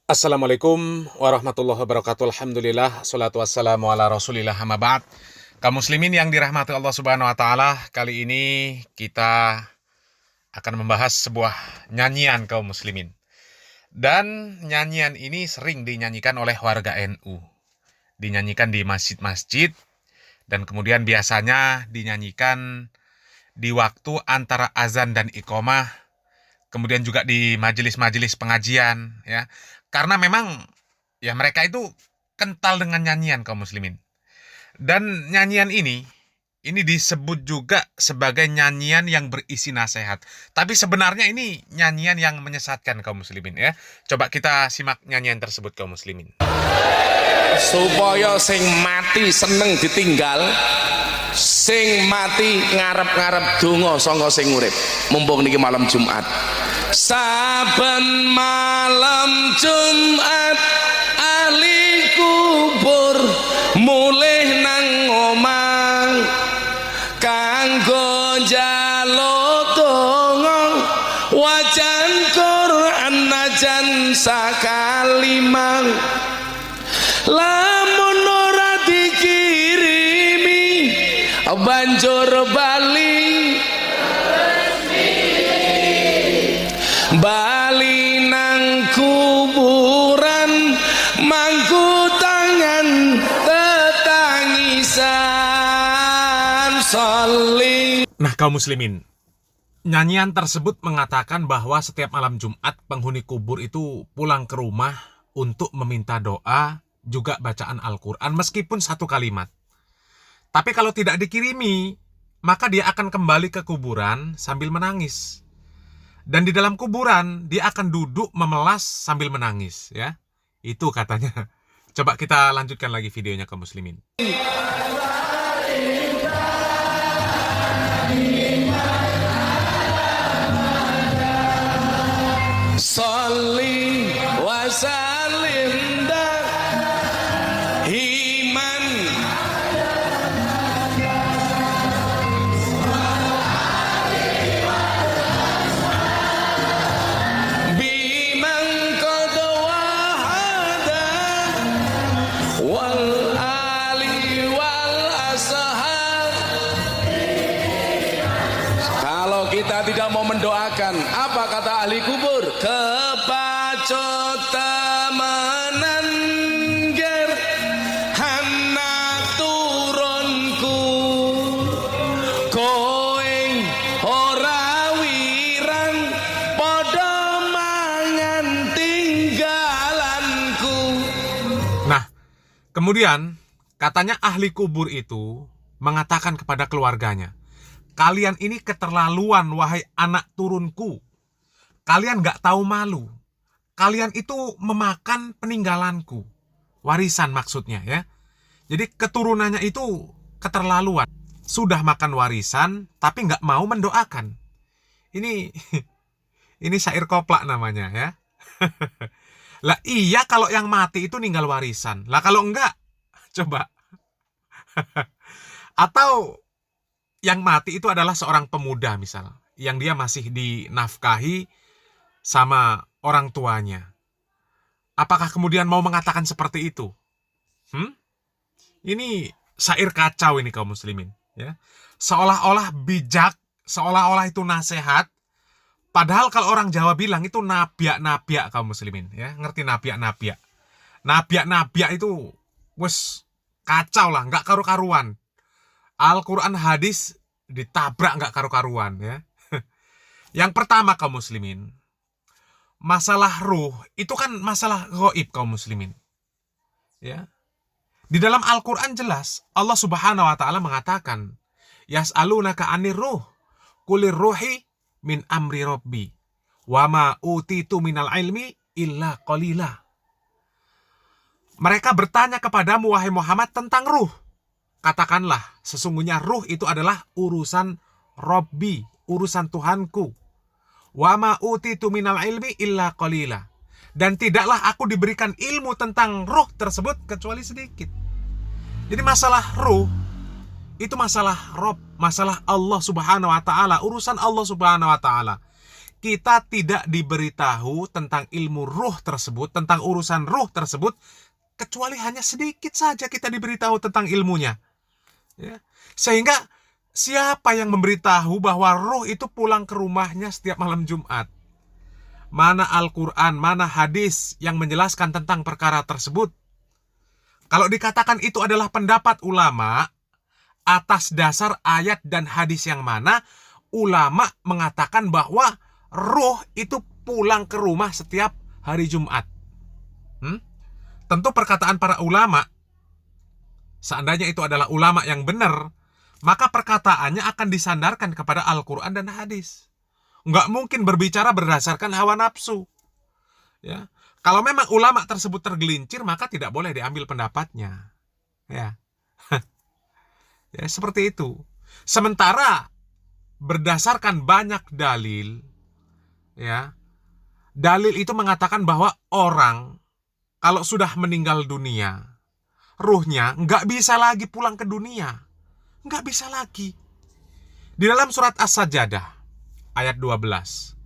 Assalamualaikum warahmatullahi wabarakatuh. Alhamdulillah, salatu wassalamu ala rasulillah, amma ba'd. Kaum muslimin yang dirahmati Allah subhanahu wa ta'ala, kali ini kita akan membahas sebuah nyanyian kaum muslimin. Dan nyanyian ini sering dinyanyikan oleh warga NU. Dinyanyikan di masjid-masjid, dan kemudian biasanya dinyanyikan di waktu antara azan dan iqomah, kemudian juga di majelis-majelis pengajian, ya. Karena memang ya mereka itu kental dengan nyanyian kaum muslimin. Dan nyanyian ini disebut juga sebagai nyanyian yang berisi nasihat. Tapi sebenarnya ini nyanyian yang menyesatkan kaum muslimin, ya. Coba kita simak nyanyian tersebut kaum muslimin. Supaya sing mati seneng ditinggal, sing mati ngarep-ngarep donga sangka sing urip. Mumpung niki malam Jumat. Saben malam Jumat ahli kubur mulih nang omah kanggo njaluk donga wajan Quran najan sakalimang. Lamun ora dikirimi banjur bali nang kuburan mangku tangan tetangisan saling. Nah kaum muslimin, nyanyian tersebut mengatakan bahwa setiap malam Jumat penghuni kubur itu pulang ke rumah untuk meminta doa, juga bacaan Al-Quran meskipun satu kalimat. Tapi kalau tidak dikirimi, maka dia akan kembali ke kuburan sambil menangis. Dan di dalam kuburan dia akan duduk memelas sambil menangis, ya. Itu katanya. Coba kita lanjutkan lagi videonya kaum muslimin. Sholli wa sallim iman biman qad wahada wal ali wal ashab. Kalau kita tidak mau mendoakan, apa kata ahli kubur? Kepacut temenan ger anak turunku kowe ora wirang padha mangan tinggalanku. Nah, kemudian katanya ahli kubur itu mengatakan kepada keluarganya, kalian ini keterlaluan wahai anak turunku. Kalian gak tahu malu. Kalian itu memakan peninggalanku. Warisan maksudnya, ya. Jadi keturunannya itu keterlaluan. Sudah makan warisan tapi gak mau mendoakan. Ini syair koplak namanya, ya. Lah iya kalau yang mati itu ninggal warisan. Lah kalau enggak, coba. Atau yang mati itu adalah seorang pemuda misal, yang dia masih dinafkahi sama orang tuanya. Apakah kemudian mau mengatakan seperti itu? Ini syair kacau ini kaum muslimin, ya. Seolah-olah bijak, seolah-olah itu nasihat. Padahal kalau orang Jawa bilang itu nabiak-nabiak kaum muslimin, ya. Ngerti nabiak-nabiak? Nabiak-nabiak itu wes kacau lah, nggak karu-karuan. Al-Quran hadis ditabrak nggak karu-karuan, ya. Yang pertama kaum muslimin, masalah ruh itu kan masalah gaib kaum muslimin, ya. Di dalam Al-Quran jelas Allah subhanahu wa ta'ala mengatakan, yas'alunaka 'anir ruh qulir ruhi min amri rabbi wa ma utitu minal ilmi illa qalila. Mereka bertanya kepadamu wahai Muhammad tentang ruh. Katakanlah, sesungguhnya ruh itu adalah urusan Rabbi, urusan Tuhanku. Wa ma utitu minal ilmi illa qalila. Dan tidaklah aku diberikan ilmu tentang ruh tersebut kecuali sedikit. Jadi masalah ruh itu masalah Rabb, masalah Allah subhanahu wa ta'ala, urusan Allah subhanahu wa ta'ala. kita tidak diberitahu tentang ilmu ruh tersebut, tentang urusan ruh tersebut, kecuali hanya sedikit saja kita diberitahu tentang ilmunya. Ya. Sehingga siapa yang memberitahu bahwa ruh itu pulang ke rumahnya setiap malam Jumat? Mana Al-Quran, mana hadis yang menjelaskan tentang perkara tersebut? Kalau dikatakan itu adalah pendapat ulama, atas dasar ayat dan hadis yang mana ulama mengatakan bahwa ruh itu pulang ke rumah setiap hari Jumat. Tentu perkataan para ulama, seandainya itu adalah ulama yang benar, maka perkataannya akan disandarkan kepada Al-Quran dan hadis. Nggak mungkin berbicara berdasarkan hawa nafsu. Ya. Kalau memang ulama tersebut tergelincir, maka tidak boleh diambil pendapatnya. Ya. Ya, seperti itu. Sementara berdasarkan banyak dalil, ya, dalil itu mengatakan bahwa orang kalau sudah meninggal dunia, ruhnya nggak bisa lagi pulang ke dunia. Nggak bisa lagi. Di dalam surat As-Sajdah ayat 12,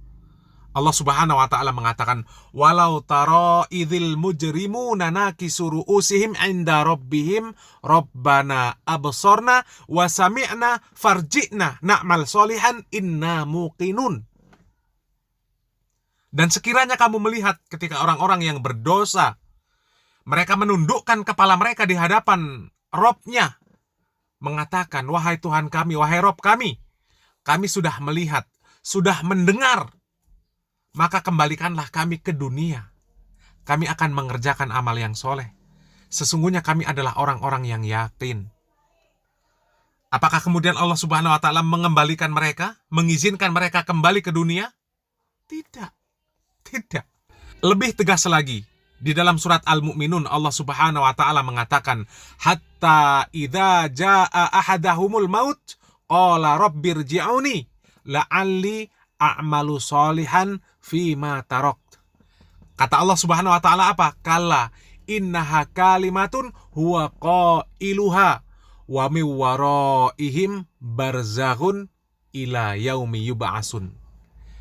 Allah Subhanahu wa taala mengatakan, "Walau tara idzil mujrimuna nakisu ru'usihim 'inda rabbihim rabbana absarna wa sami'na farji'na na'mal sholihan inna muqinun." Dan sekiranya kamu melihat ketika orang-orang yang berdosa, mereka menundukkan kepala mereka di hadapan Rabb-nya, mengatakan, "Wahai Tuhan kami, wahai Rabb kami sudah melihat, sudah mendengar, maka kembalikanlah kami ke dunia. Kami akan mengerjakan amal yang soleh. Sesungguhnya kami adalah orang-orang yang yakin." Apakah kemudian Allah Subhanahu wa taala mengembalikan mereka, mengizinkan mereka kembali ke dunia? Tidak. Tidak. Lebih tegas lagi, di dalam surat Al-Mu'minun Allah Subhanahu wa taala mengatakan, "Hatta idza jaa ahadahumul maut qala rabbirji'uni la'alli a'malu sholihan fima tarakt." Kata Allah Subhanahu wa taala apa? "Kalla innaha kalimatun huwa qailuha wa min waraihim barzakhun ila yaumi yub'atsun."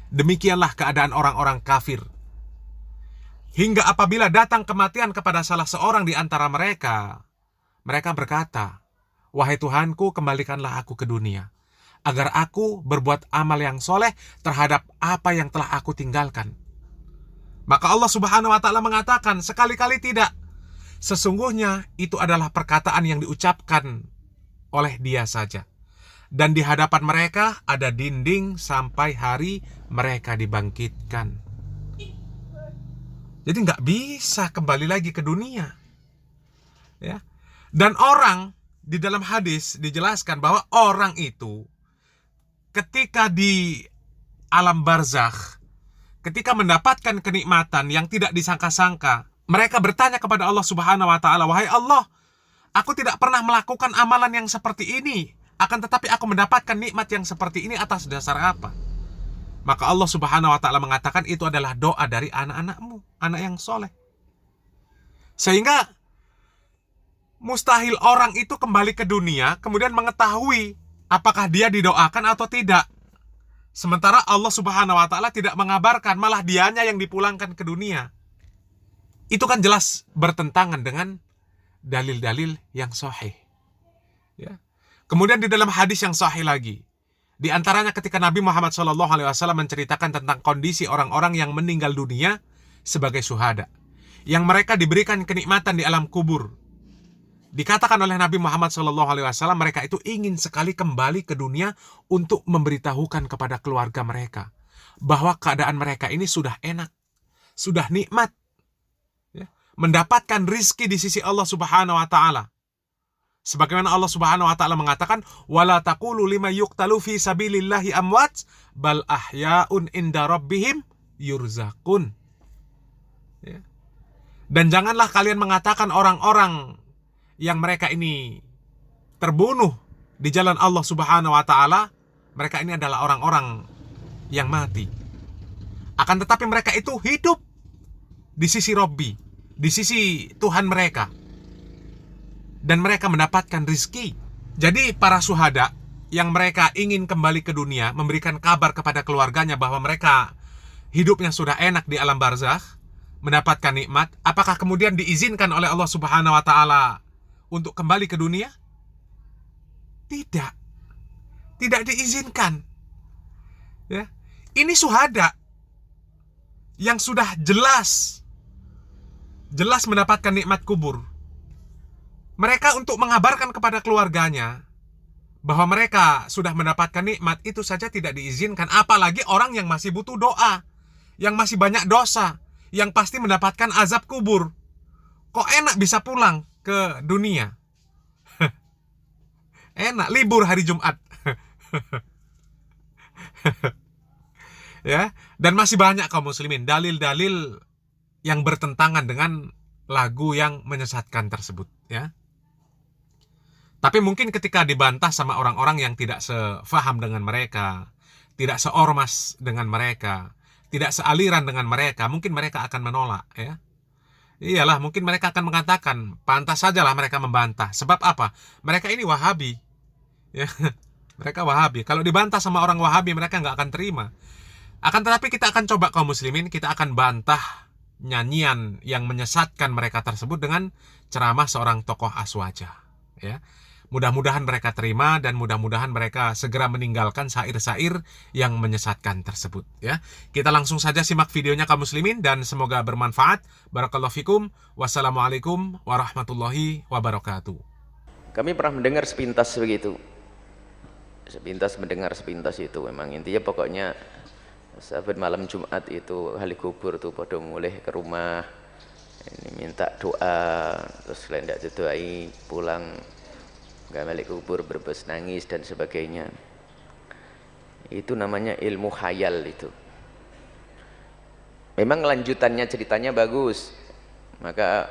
Demikianlah keadaan orang-orang kafir. Hingga apabila datang kematian kepada salah seorang di antara mereka, mereka berkata, "Wahai Tuhanku, kembalikanlah aku ke dunia, agar aku berbuat amal yang soleh terhadap apa yang telah aku tinggalkan." Maka Allah Subhanahu wa taala mengatakan, sekali-kali tidak. Sesungguhnya itu adalah perkataan yang diucapkan oleh dia saja. Dan di hadapan mereka ada dinding sampai hari mereka dibangkitkan. Jadi nggak bisa kembali lagi ke dunia. Ya. Dan orang, di dalam hadis dijelaskan bahwa orang itu ketika di alam barzakh, ketika mendapatkan kenikmatan yang tidak disangka-sangka, mereka bertanya kepada Allah Subhanahu wa taala, "Wahai Allah, aku tidak pernah melakukan amalan yang seperti ini, akan tetapi aku mendapatkan nikmat yang seperti ini atas dasar apa?" Maka Allah Subhanahu wa taala mengatakan, itu adalah doa dari anak-anakmu, anak yang soleh. Sehingga mustahil orang itu kembali ke dunia kemudian mengetahui apakah dia didoakan atau tidak. Sementara Allah Subhanahu wa taala tidak mengabarkan, malah dianya yang dipulangkan ke dunia. Itu kan jelas bertentangan dengan dalil-dalil yang sahih. Ya. Kemudian di dalam hadis yang sahih lagi, di antaranya ketika Nabi Muhammad SAW menceritakan tentang kondisi orang-orang yang meninggal dunia sebagai syuhada, yang mereka diberikan kenikmatan di alam kubur. Dikatakan oleh Nabi Muhammad SAW, mereka itu ingin sekali kembali ke dunia untuk memberitahukan kepada keluarga mereka bahwa keadaan mereka ini sudah enak, sudah nikmat, ya, mendapatkan rizki di sisi Allah Subhanahu wa taala. Sebagaimana Allah Subhanahu wa taala mengatakan, "Wala taqulu lima yuqtalu fi sabilillahi amwat bal ahya'un inda rabbihim yurzaqun." Ya. Dan janganlah kalian mengatakan orang-orang yang mereka ini terbunuh di jalan Allah Subhanahu wa taala, mereka ini adalah orang-orang yang mati. Akan tetapi mereka itu hidup di sisi Rabbi, di sisi Tuhan mereka. Dan mereka mendapatkan rizki. Jadi para syuhada yang mereka ingin kembali ke dunia, memberikan kabar kepada keluarganya bahwa mereka hidupnya sudah enak di alam barzakh, mendapatkan nikmat, apakah kemudian diizinkan oleh Allah Subhanahu wa taala untuk kembali ke dunia? Tidak. Tidak diizinkan. Ya. Ini syuhada yang sudah jelas mendapatkan nikmat kubur. Mereka untuk mengabarkan kepada keluarganya bahwa mereka sudah mendapatkan nikmat itu saja tidak diizinkan, apalagi orang yang masih butuh doa, yang masih banyak dosa, yang pasti mendapatkan azab kubur. Kok enak bisa pulang ke dunia? Enak libur hari Jumat. Ya, dan masih banyak kaum muslimin dalil-dalil yang bertentangan dengan lagu yang menyesatkan tersebut, ya. Tapi mungkin ketika dibantah sama orang-orang yang tidak sefaham dengan mereka, tidak seormas dengan mereka, tidak sealiran dengan mereka, mungkin mereka akan menolak, ya. Iyalah, mungkin mereka akan mengatakan, pantas sajalah mereka membantah. Sebab apa? Mereka ini Wahabi. Ya, mereka Wahabi. Kalau dibantah sama orang Wahabi, mereka nggak akan terima. Akan tetapi kita akan coba kaum muslimin, kita akan bantah nyanyian yang menyesatkan mereka tersebut dengan ceramah seorang tokoh aswaja, ya. Mudah-mudahan mereka terima dan mudah-mudahan mereka segera meninggalkan syair-syair yang menyesatkan tersebut, ya. Kita langsung saja simak videonya kaum muslimin dan semoga bermanfaat. Barakallahu fikum. Wassalamualaikum warahmatullahi wabarakatuh. Kami pernah mendengar sepintas begitu. Sepintas mendengar sepintas itu memang intinya pokoknya sahabat malam Jumat itu ahli kubur tuh pada mulai ke rumah ini minta doa, terus kalian tidak didoai pulang nggak balik kubur berbes nangis dan sebagainya. Itu namanya ilmu khayal itu. Memang lanjutannya ceritanya bagus, maka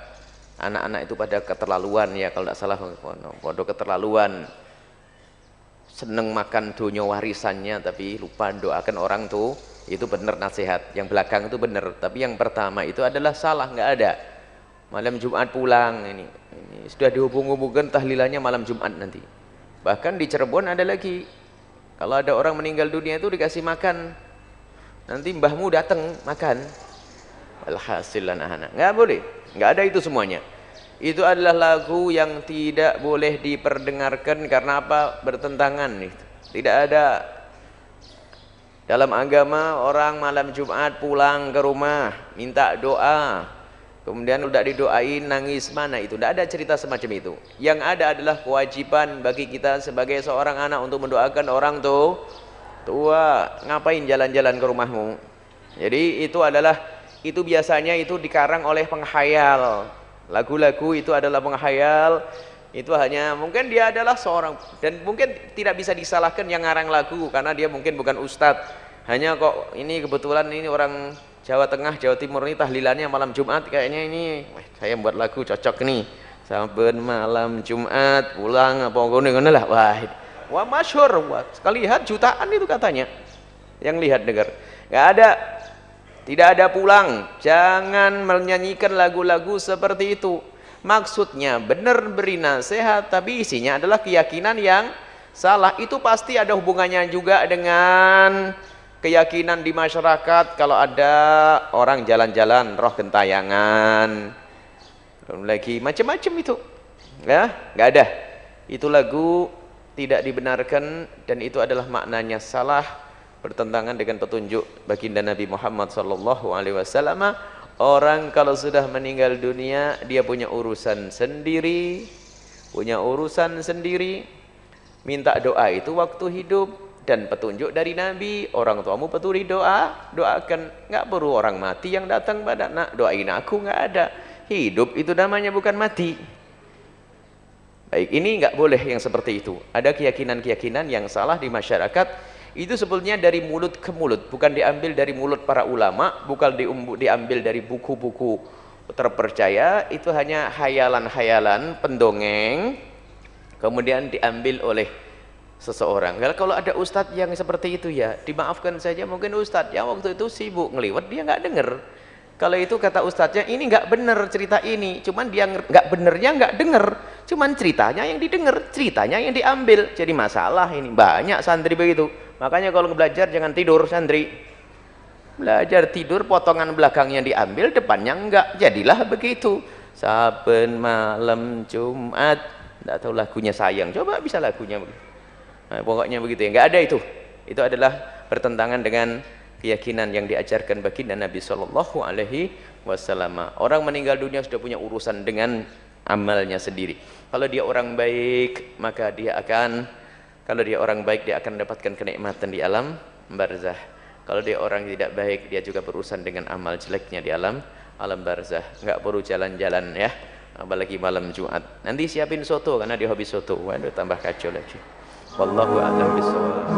anak-anak itu pada keterlaluan ya, kalau tidak salah pada keterlaluan seneng makan dunia warisannya tapi lupa doakan orang tuh. Itu benar nasihat, yang belakang itu benar, tapi yang pertama itu adalah salah, nggak ada. Malam Jumat pulang ini sudah dihubung-hubungkan tahlilannya malam Jumat nanti. Bahkan di Cirebon ada lagi, kalau ada orang meninggal dunia itu dikasih makan, nanti mbahmu datang makan. Alhasil anak-anak nggak boleh, nggak ada itu semuanya. Itu adalah lagu yang tidak boleh diperdengarkan karena apa? Bertentangan itu. Tidak ada dalam agama orang malam Jumat pulang ke rumah minta doa, kemudian udah didoain nangis, mana itu? Tidak ada cerita semacam itu. Yang ada adalah kewajiban bagi kita sebagai seorang anak untuk mendoakan orang tua. Ngapain jalan-jalan ke rumahmu? Jadi itu biasanya itu dikarang oleh penghayal. Lagu-lagu itu adalah penghayal. Itu hanya mungkin dia adalah seorang, dan mungkin tidak bisa disalahkan yang ngarang lagu karena dia mungkin bukan ustadz. Hanya kok ini kebetulan ini orang Jawa Tengah, Jawa Timur ini tahlilannya malam Jumat, kayaknya ini saya buat lagu cocok nih. Saben malam Jumat pulang apa ngono lah. Wah masyhur, wah sekali lihat jutaan itu katanya. Yang lihat dengar. Enggak ada. Tidak ada pulang. Jangan menyanyikan lagu-lagu seperti itu. Maksudnya benar beri nasihat, tapi isinya adalah keyakinan yang salah. Itu pasti ada hubungannya juga dengan keyakinan di masyarakat. Kalau ada orang jalan-jalan roh gentayangan, lagi macam-macam itu, ya nggak ada. Itu lagu tidak dibenarkan dan itu adalah maknanya salah, bertentangan dengan petunjuk baginda Nabi Muhammad SAW. Orang kalau sudah meninggal dunia, dia punya urusan sendiri, minta doa itu waktu hidup, dan petunjuk dari Nabi, orang tuamu peturi doakan, nggak perlu orang mati yang datang pada nak doain aku, nggak ada. Hidup itu namanya bukan mati. Baik, ini nggak boleh yang seperti itu. Ada keyakinan-keyakinan yang salah di masyarakat. Itu sebetulnya dari mulut ke mulut, bukan diambil dari mulut para ulama, bukan diambil dari buku-buku terpercaya. Itu hanya hayalan-hayalan pendongeng kemudian diambil oleh seseorang. Kalau ada ustadz yang seperti itu ya dimaafkan saja, mungkin ustadz yang waktu itu sibuk ngeliwat, dia nggak dengar. Kalau itu kata ustadznya ini nggak benar cerita ini, cuman dia nggak benernya nggak dengar, cuman ceritanya yang didengar, ceritanya yang diambil. Jadi masalah ini banyak santri begitu. Makanya kalau belajar jangan tidur santri. Belajar tidur potongan belakangnya diambil, depannya enggak. Jadilah begitu. Saben malam Jumat, enggak tahu lagunya sayang. Coba bisa lagunya begitu. Nah, pokoknya begitu ya. Enggak ada itu. Itu adalah bertentangan dengan keyakinan yang diajarkan baginda Nabi Shallallahu Alaihi Wasallam. Orang meninggal dunia sudah punya urusan dengan amalnya sendiri. Kalau dia orang baik, maka dia akan mendapatkan kenikmatan di alam barzah. Kalau dia orang tidak baik, dia juga berurusan dengan amal jeleknya di alam barzah. Enggak perlu jalan-jalan ya, apalagi malam Jumat. Nanti siapin soto karena dia hobi soto. Waduh, tambah kacau lagi. Wallahu a'lam bishawab.